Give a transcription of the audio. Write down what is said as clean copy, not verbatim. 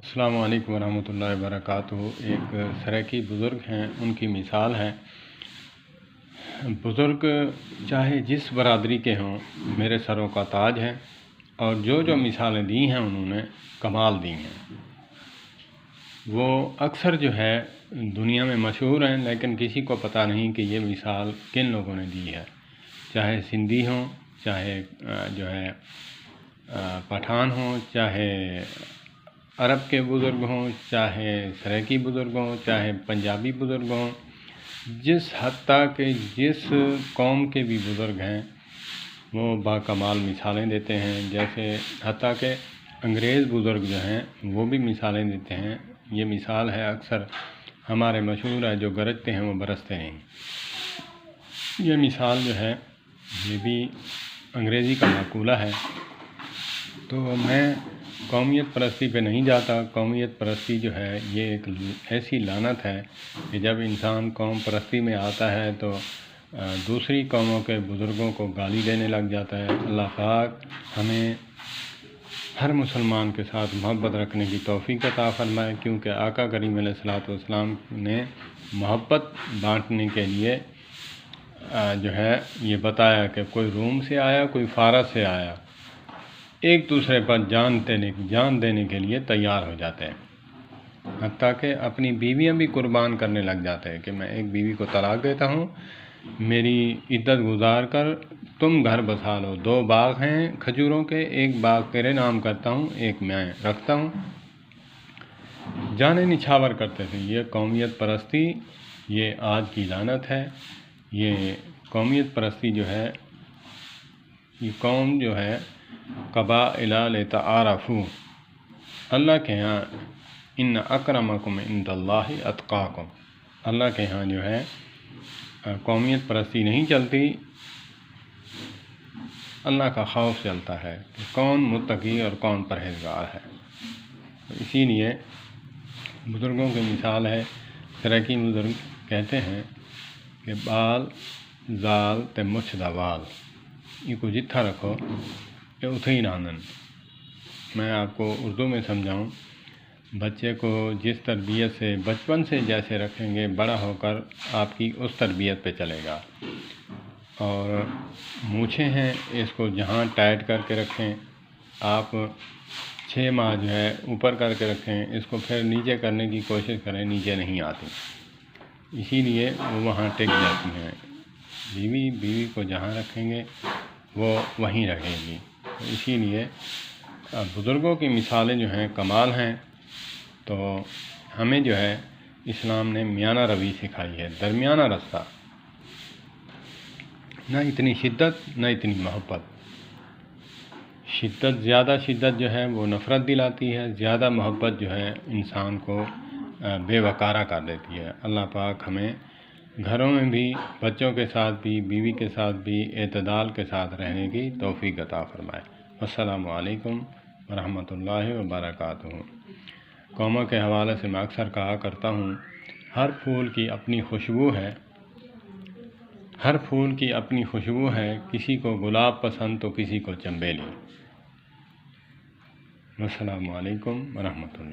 السلام علیکم ورحمۃ اللہ وبرکاتہ۔ ایک سرائیکی بزرگ ہیں، ان کی مثال ہے۔ بزرگ چاہے جس برادری کے ہوں، میرے سروں کا تاج ہے، اور جو مثالیں دی ہیں انہوں نے کمال دی ہیں۔ وہ اکثر جو ہے دنیا میں مشہور ہیں، لیکن کسی کو پتہ نہیں کہ یہ مثال کن لوگوں نے دی ہے۔ چاہے سندھی ہوں، چاہے جو ہے پٹھان ہوں، چاہے عرب کے بزرگ ہوں، چاہے سرائیکی بزرگ ہوں، چاہے پنجابی بزرگ ہوں، جس حتیٰ کہ جس قوم کے بھی بزرگ ہیں وہ باکمال مثالیں دیتے ہیں۔ جیسے حتیٰ کہ انگریز بزرگ جو ہیں وہ بھی مثالیں دیتے ہیں۔ یہ مثال ہے اکثر ہمارے مشہور ہے، جو گرجتے ہیں وہ برستے نہیں۔ یہ مثال جو ہے یہ بھی انگریزی کا مقولہ ہے۔ تو میں قومیت پرستی پہ نہیں جاتا۔ قومیت پرستی جو ہے یہ ایک ایسی لعنت ہے کہ جب انسان قوم پرستی میں آتا ہے تو دوسری قوموں کے بزرگوں کو گالی دینے لگ جاتا ہے۔ اللہ پاک ہمیں ہر مسلمان کے ساتھ محبت رکھنے کی توفیق عطا فرمائے، کیونکہ آقا کریم علیہ الصلوۃ والسلام نے محبت بانٹنے کے لیے جو ہے یہ بتایا کہ کوئی روم سے آیا، کوئی فارس سے آیا، ایک دوسرے پر جان دینے کے لیے تیار ہو جاتے ہیں، حتیٰ کہ اپنی بیویاں بھی قربان کرنے لگ جاتے ہیں کہ میں ایک بیوی کو طلاق دیتا ہوں، میری عدت گزار کر تم گھر بسا لو، 2 باغ ہیں کھجوروں کے، ایک باغ تیرے نام کرتا ہوں، ایک میں رکھتا ہوں۔ جانیں نچھاور کرتے تھے۔ یہ قومیت پرستی یہ آج کی لعنت ہے۔ یہ قومیت پرستی جو ہے، یہ قوم جو ہے قبائل لتعارفوا، اللہ کے ہاں ان اکرمکم عند اللہ اتقاکم، اللہ کے ہاں جو ہے قومیت پرستی نہیں چلتی، اللہ کا خوف چلتا ہے کہ کون متقی اور کون پرہیزگار ہے۔ اسی لیے بزرگوں کی مثال ہے۔ سرائیکی بزرگ کہتے ہیں کہ بال زال تے مچھ دا وال، یہ کو جتھا رکھو کہ اتھے ہی رانن۔ میں آپ کو اردو میں سمجھاؤں، بچے کو جس تربیت سے بچپن سے جیسے رکھیں گے، بڑا ہو کر آپ کی اس تربیت پہ چلے گا۔ اور مونچھیں ہیں، اس کو جہاں ٹائٹ کر کے رکھیں، آپ 6 ماہ جو ہے اوپر کر کے رکھیں، اس کو پھر نیچے کرنے کی کوشش کریں، نیچے نہیں آتی، اسی لیے وہ وہاں ٹک جاتی ہیں۔ بیوی کو جہاں رکھیں گے وہ وہیں رہے گی۔ اسی لیے بزرگوں کی مثالیں جو ہیں کمال ہیں۔ تو ہمیں جو ہے اسلام نے میانہ روی سکھائی ہے، درمیانہ رستہ، نہ اتنی شدت نہ اتنی محبت۔ زیادہ شدت جو ہے وہ نفرت دلاتی ہے، زیادہ محبت جو ہے انسان کو بے وقارہ کر دیتی ہے۔ اللہ پاک ہمیں گھروں میں بھی، بچوں کے ساتھ بھی، بیوی کے ساتھ بھی اعتدال کے ساتھ رہنے کی توفیق عطا فرمائے۔ السلام علیکم ورحمۃ اللہ وبرکاتہ۔ قوموں کے حوالے سے میں اکثر کہا کرتا ہوں، ہر پھول کی اپنی خوشبو ہے، ہر پھول کی اپنی خوشبو ہے، کسی کو گلاب پسند تو کسی کو چنبیلی۔ السلام علیکم ورحمۃ اللہ۔